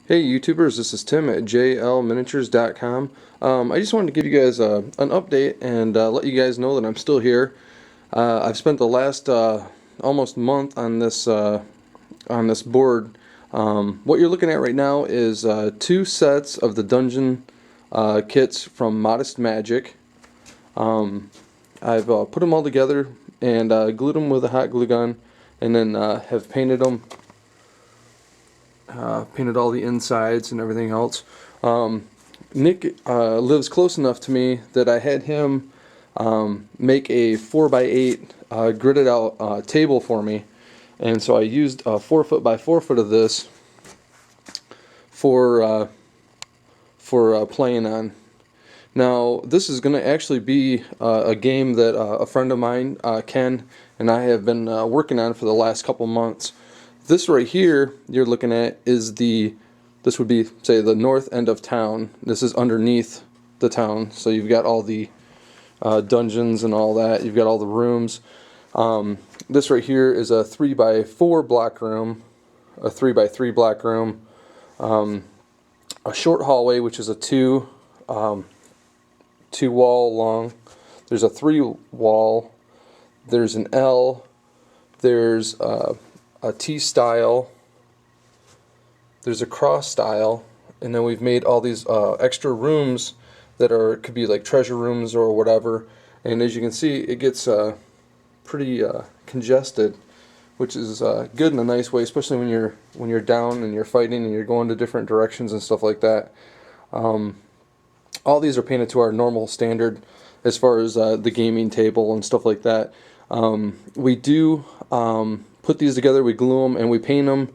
Hey YouTubers, this is Tim at jlminiatures.com. I just wanted to give you guys an update and let you guys know that I'm still here. I've spent the last almost month on this board. What you're looking at right now is two sets of the dungeon kits from Modest Magic. I've put them all together and glued them with a hot glue gun, and then have painted them. Painted all the insides and everything else. Nick lives close enough to me that I had him make a 4x8 gridded out table for me, and so I used 4 foot by 4 foot of this for playing on. Now this is going to actually be a game that a friend of mine, Ken, and I have been working on for the last couple months. This right here you're looking at is this would be, say, the north end of town. This is underneath the town, so you've got all the dungeons and all that. You've got all the rooms. This right here is a 3x4 block room, a 3x3 block room, a short hallway, which is a two wall long. There's a 3 wall. There's an L. There's a T style, there's a cross style, and then we've made all these extra rooms that could be like treasure rooms or whatever. And as you can see, it gets pretty congested, which is good in a nice way, especially when you're down and you're fighting and you're going to different directions and stuff like that. All these are painted to our normal standard as far as the gaming table and stuff like that. We do put these together, we glue them, and we paint them.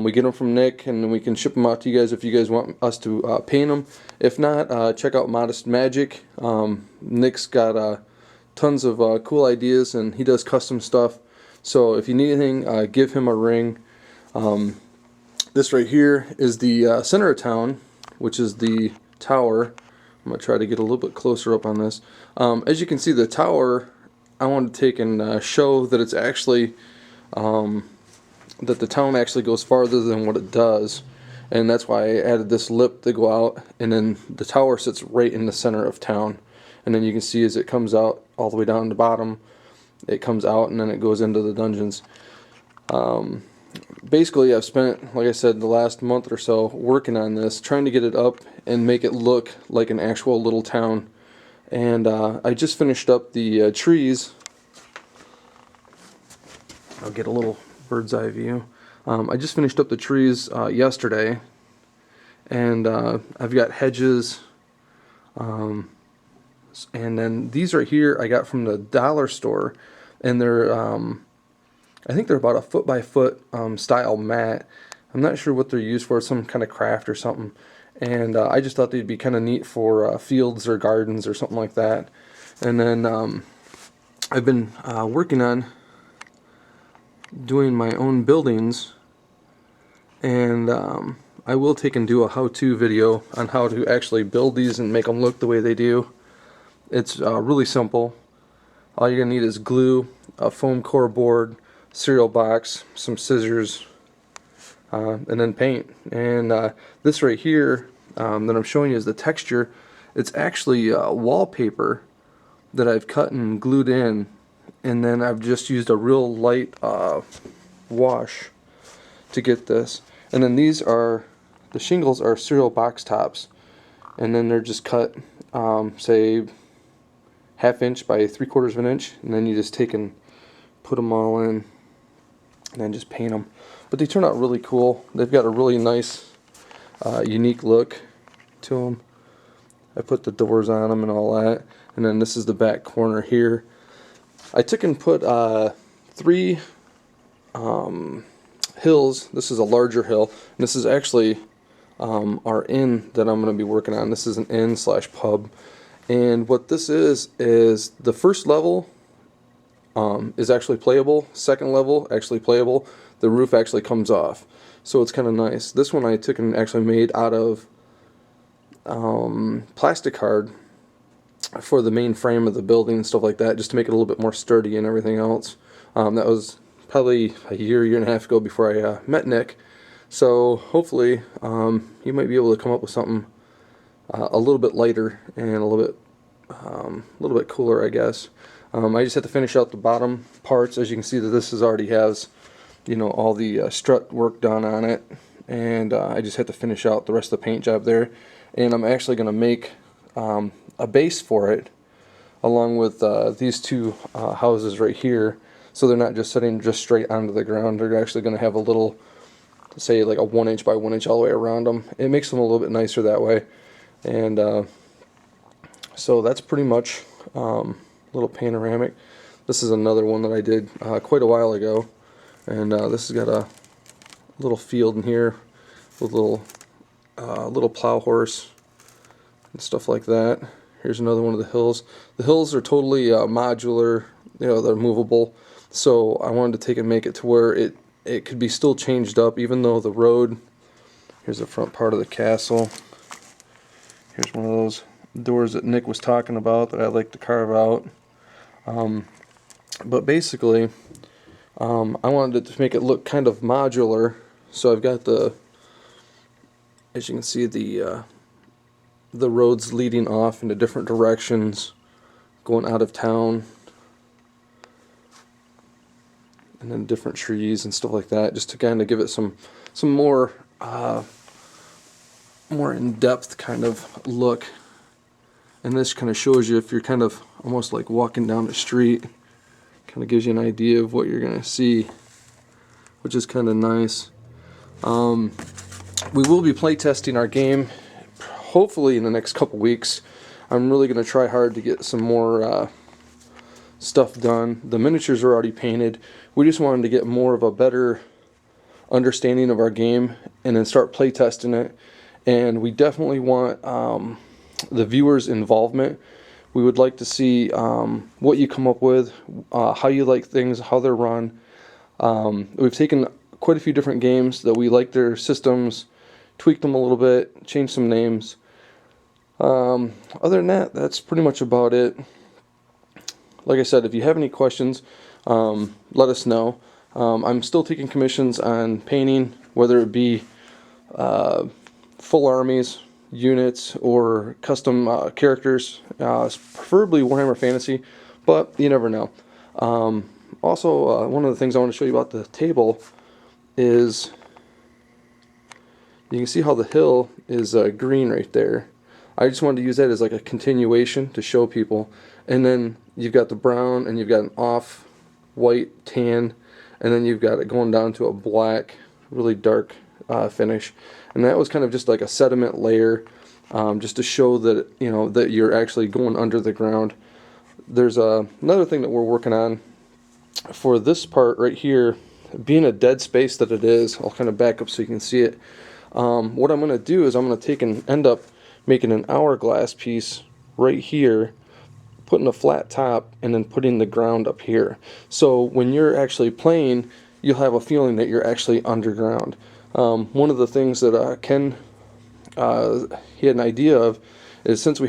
We get them from Nick, and then we can ship them out to you guys if you guys want us to paint them. If not, check out Modest Magic. Nick's got tons of cool ideas, and he does custom stuff. So if you need anything, give him a ring. This right here is the center of town, which is the tower. I'm going to try to get a little bit closer up on this. As you can see, the tower, I want to take and show that it's actually that the town actually goes farther than what it does, and that's why I added this lip to go out, and then the tower sits right in the center of town, and then you can see as it comes out all the way down to the bottom, it comes out and then it goes into the dungeons. Basically, I've spent, like I said, the last month or so working on this, trying to get it up and make it look like an actual little town. And I just finished up the trees. I'll get a little bird's eye view. I just finished up the trees yesterday, and I've got hedges, and then these right here I got from the dollar store, and they're I think they're about a 1 by 1 foot style mat. I'm not sure what they're used for, some kind of craft or something, and I just thought they'd be kind of neat for fields or gardens or something like that. And then I've been working on doing my own buildings, and I will take and do a how-to video on how to actually build these and make them look the way they do. It's really simple. All you're gonna need is glue, a foam core board, cereal box, some scissors, and then paint. And this right here that I'm showing you is the texture. It's actually wallpaper that I've cut and glued in, and then I've just used a real light wash to get this. And then these are, the shingles are cereal box tops, and then they're just cut, say, 1/2 inch by 3/4 of an inch, and then you just take and put them all in, and then just paint them. But they turn out really cool. They've got a really nice, unique look to them. I put the doors on them and all that, and then this is the back corner here. I took and put 3 hills. This is a larger hill, and this is actually our inn that I'm going to be working on. This is an inn/pub, and what this is the first level is actually playable. Second level actually playable. The roof actually comes off, so it's kind of nice. This one I took and actually made out of plastic card for the main frame of the building and stuff like that, just to make it a little bit more sturdy and everything else. That was probably a year and a half ago before I met Nick. So hopefully you might be able to come up with something a little bit lighter and a little bit cooler, I guess. I just had to finish out the bottom parts. As you can see, that this already has, you know, all the strut work done on it, and I just had to finish out the rest of the paint job there. And I'm actually going to make a base for it, along with these two houses right here, so they're not just sitting just straight onto the ground. They're actually going to have a little, say, like a 1 inch by 1 inch all the way around them. It makes them a little bit nicer that way. And so that's pretty much little panoramic. This is another one that I did quite a while ago, and this has got a little field in here with little plow horse and stuff like that. Here's another one of the hills. The hills are totally modular, you know, they're movable. So I wanted to take and make it to where it could be still changed up, even though the road. Here's the front part of the castle. Here's one of those doors that Nick was talking about that I like to carve out. But basically, I wanted to make it look kind of modular. So I've got as you can see, the roads leading off into different directions, going out of town, and then different trees and stuff like that, just to kind of give it some more more in-depth kind of look. And this kind of shows you, if you're kind of almost like walking down the street, kind of gives you an idea of what you're going to see, which is kind of nice. We will be playtesting our game hopefully in the next couple weeks. I'm really going to try hard to get some more stuff done. The miniatures are already painted. We just wanted to get more of a better understanding of our game and then start playtesting it. And we definitely want the viewers' involvement. We would like to see what you come up with, how you like things, how they're run. We've taken quite a few different games that we like their systems, tweaked them a little bit, changed some names. Other than that, that's pretty much about it. Like I said, if you have any questions, let us know. I'm still taking commissions on painting, whether it be full armies, units, or custom characters, preferably Warhammer Fantasy, but you never know. Also, one of the things I want to show you about the table is, you can see how the hill is green right there. I just wanted to use that as like a continuation to show people. And then you've got the brown, and you've got an off white tan, and then you've got it going down to a black, really dark finish. And that was kind of just like a sediment layer, just to show that, you know, that you're actually going under the ground. There's another thing that we're working on for this part right here, being a dead space that it is. I'll kind of back up so you can see it. What I'm going to do is I'm going to take and end up making an hourglass piece right here, putting a flat top, and then putting the ground up here. So when you're actually playing, you'll have a feeling that you're actually underground. One of the things that Ken he had an idea of is, since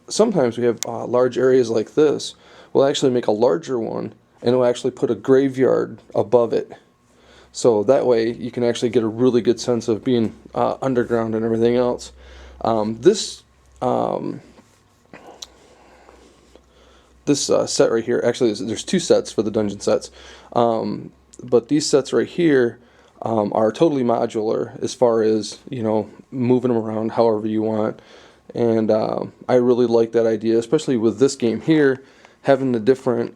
sometimes we have large areas like this, we'll actually make a larger one, and we'll actually put a graveyard above it. So that way you can actually get a really good sense of being underground and everything else. This set right here, actually there's two sets for the dungeon sets, but these sets right here are totally modular as far as, you know, moving them around however you want. And I really like that idea, especially with this game here, having the different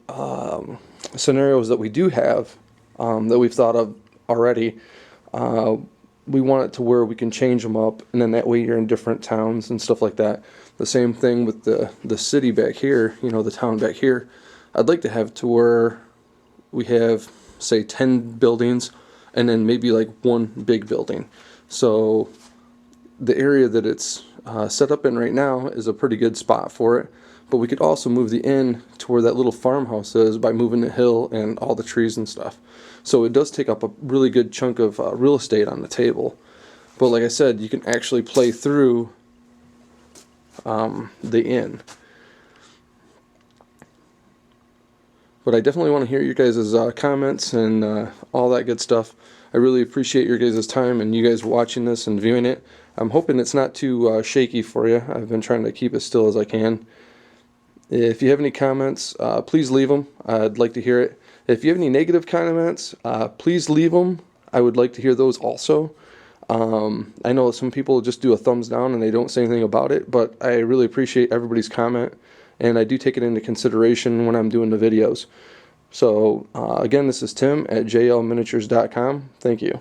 scenarios that we do have, that we've thought of already. We want it to where we can change them up, and then that way you're in different towns and stuff like that. The same thing with the city back here, you know, the town back here. I'd like to have to where we have, say, 10 buildings, and then maybe like one big building. So the area that it's set up in right now is a pretty good spot for it. But we could also move the inn to where that little farmhouse is by moving the hill and all the trees and stuff. So it does take up a really good chunk of real estate on the table. But like I said, you can actually play through the inn. But I definitely want to hear your guys' comments and all that good stuff. I really appreciate your guys' time and you guys watching this and viewing it. I'm hoping it's not too shaky for you. I've been trying to keep as still as I can. If you have any comments, please leave them. I'd like to hear it. If you have any negative comments, please leave them. I would like to hear those also. I know some people just do a thumbs down and they don't say anything about it, but I really appreciate everybody's comment, and I do take it into consideration when I'm doing the videos. So again, this is Tim at jlminiatures.com. Thank you.